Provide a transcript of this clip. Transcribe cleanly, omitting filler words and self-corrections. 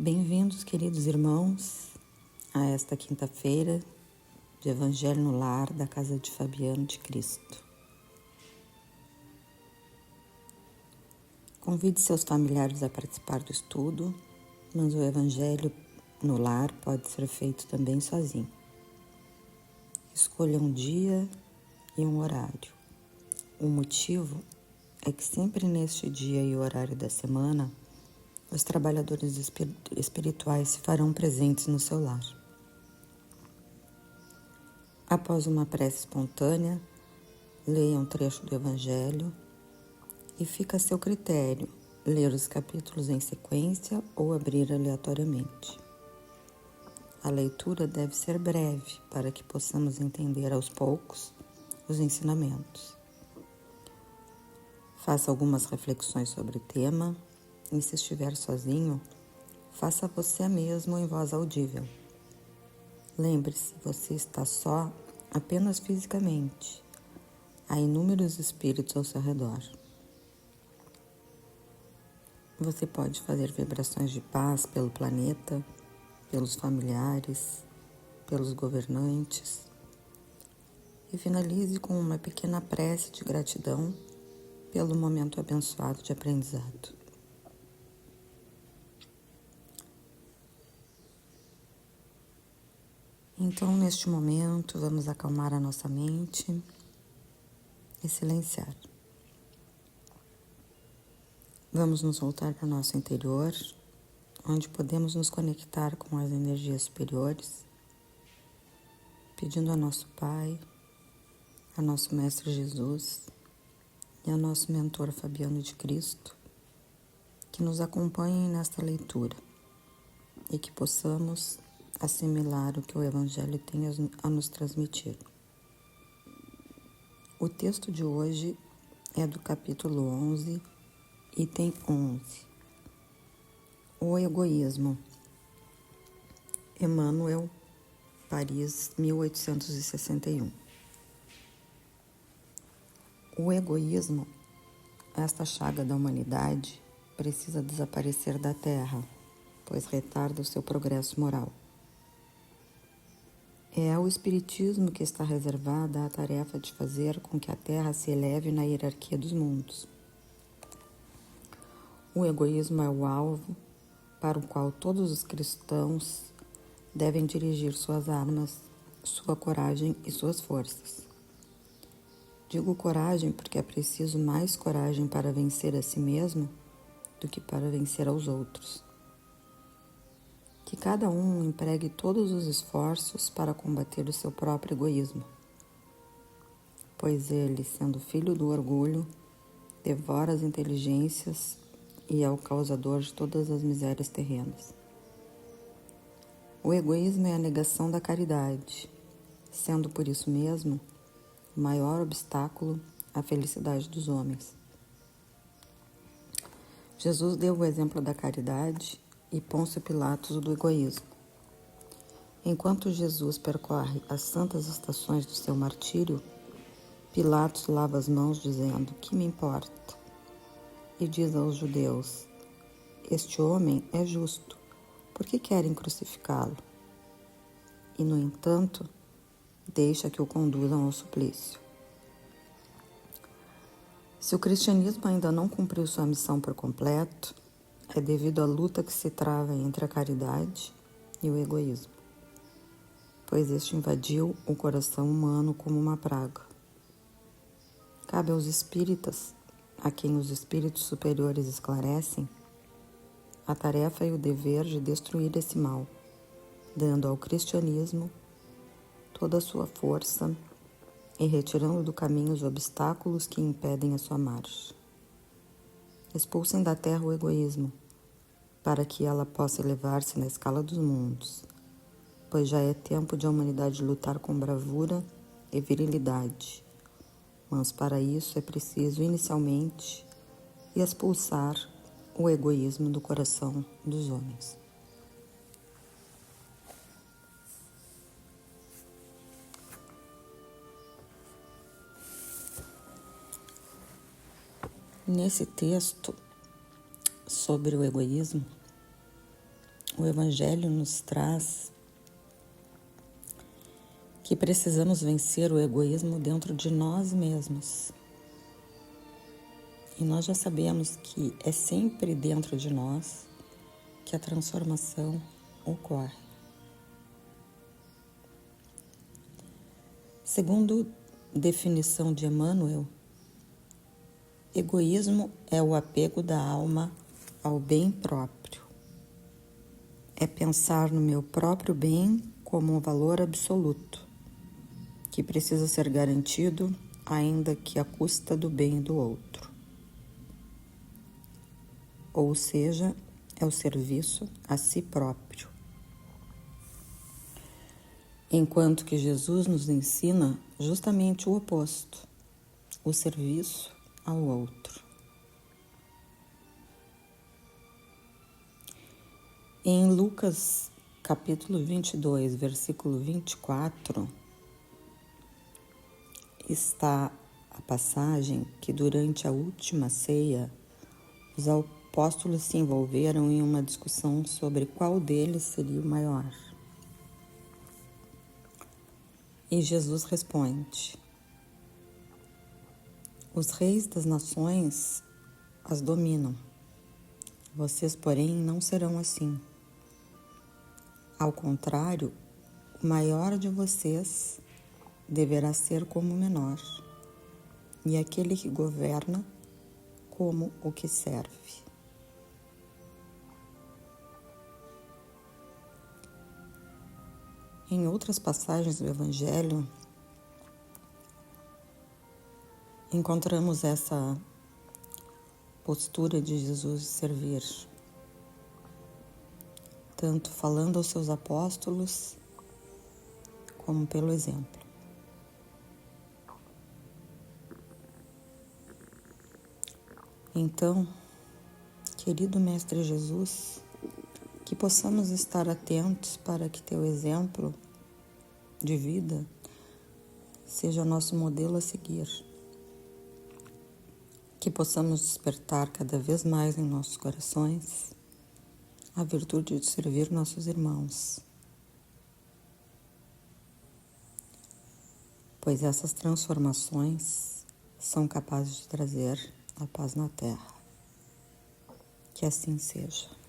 Bem-vindos, queridos irmãos, a esta quinta-feira de Evangelho no Lar da Casa de Fabiano de Cristo. Convide seus familiares a participar do estudo, mas o Evangelho no Lar pode ser feito também sozinho. Escolha um dia e um horário. O motivo é que sempre neste dia e horário da semana, os trabalhadores espirituais se farão presentes no seu lar. Após uma prece espontânea, leia um trecho do Evangelho e fica a seu critério ler os capítulos em sequência ou abrir aleatoriamente. A leitura deve ser breve para que possamos entender aos poucos os ensinamentos. Faça algumas reflexões sobre o tema e, se estiver sozinho, faça você mesmo em voz audível. Lembre-se, você está só apenas fisicamente. Há inúmeros espíritos ao seu redor. Você pode fazer vibrações de paz pelo planeta, pelos familiares, pelos governantes. E finalize com uma pequena prece de gratidão pelo momento abençoado de aprendizado. Então, neste momento, vamos acalmar a nossa mente e silenciar. Vamos nos voltar para o nosso interior, onde podemos nos conectar com as energias superiores, pedindo a nosso Pai, a nosso Mestre Jesus e a nosso mentor Fabiano de Cristo, que nos acompanhem nesta leitura e que possamos assimilar o que o Evangelho tem a nos transmitir. O texto de hoje é do capítulo 11, item 11. O egoísmo. Emmanuel, Paris, 1861. O egoísmo, esta chaga da humanidade, precisa desaparecer da Terra, pois retarda o seu progresso moral. É ao Espiritismo que está reservada a tarefa de fazer com que a Terra se eleve na hierarquia dos mundos. O egoísmo é o alvo para o qual todos os cristãos devem dirigir suas armas, sua coragem e suas forças. Digo coragem porque é preciso mais coragem para vencer a si mesmo do que para vencer aos outros. Que cada um empregue todos os esforços para combater o seu próprio egoísmo, pois ele, sendo filho do orgulho, devora as inteligências e é o causador de todas as misérias terrenas. O egoísmo é a negação da caridade, sendo por isso mesmo o maior obstáculo à felicidade dos homens. Jesus deu o exemplo da caridade e Pôncio Pilatos do egoísmo. Enquanto Jesus percorre as santas estações do seu martírio, Pilatos lava as mãos dizendo: "Que me importa?" E diz aos judeus: "Este homem é justo, por que querem crucificá-lo?" E, no entanto, deixa que o conduzam ao suplício. Se o cristianismo ainda não cumpriu sua missão por completo, é devido à luta que se trava entre a caridade e o egoísmo, pois este invadiu o coração humano como uma praga. Cabe aos espíritas, a quem os espíritos superiores esclarecem, a tarefa e o dever de destruir esse mal, dando ao cristianismo toda a sua força e retirando do caminho os obstáculos que impedem a sua marcha. Expulsem da terra o egoísmo, para que ela possa elevar-se na escala dos mundos, pois já é tempo de a humanidade lutar com bravura e virilidade, mas para isso é preciso, inicialmente, expulsar o egoísmo do coração dos homens. Nesse texto sobre o egoísmo, O Evangelho nos traz que precisamos vencer o egoísmo dentro de nós mesmos. E nós já sabemos que é sempre dentro de nós que a transformação ocorre. Segundo definição de Emmanuel, egoísmo é o apego da alma ao bem próprio. É pensar no meu próprio bem como um valor absoluto, que precisa ser garantido, ainda que à custa do bem do outro. Ou seja, é o serviço a si próprio. Enquanto que Jesus nos ensina justamente o oposto, o serviço ao outro. Em Lucas, capítulo 22, versículo 24, está a passagem que durante a última ceia, os apóstolos se envolveram em uma discussão sobre qual deles seria o maior. E Jesus responde: os reis das nações as dominam, vocês, porém, não serão assim. Ao contrário, o maior de vocês deverá ser como o menor, e aquele que governa como o que serve. Em outras passagens do Evangelho, encontramos essa postura de Jesus de servir, tanto falando aos seus apóstolos, como pelo exemplo. Então, querido Mestre Jesus, que possamos estar atentos para que teu exemplo de vida seja nosso modelo a seguir. Que possamos despertar cada vez mais em nossos corações a virtude de servir nossos irmãos, pois essas transformações são capazes de trazer a paz na Terra. Que assim seja.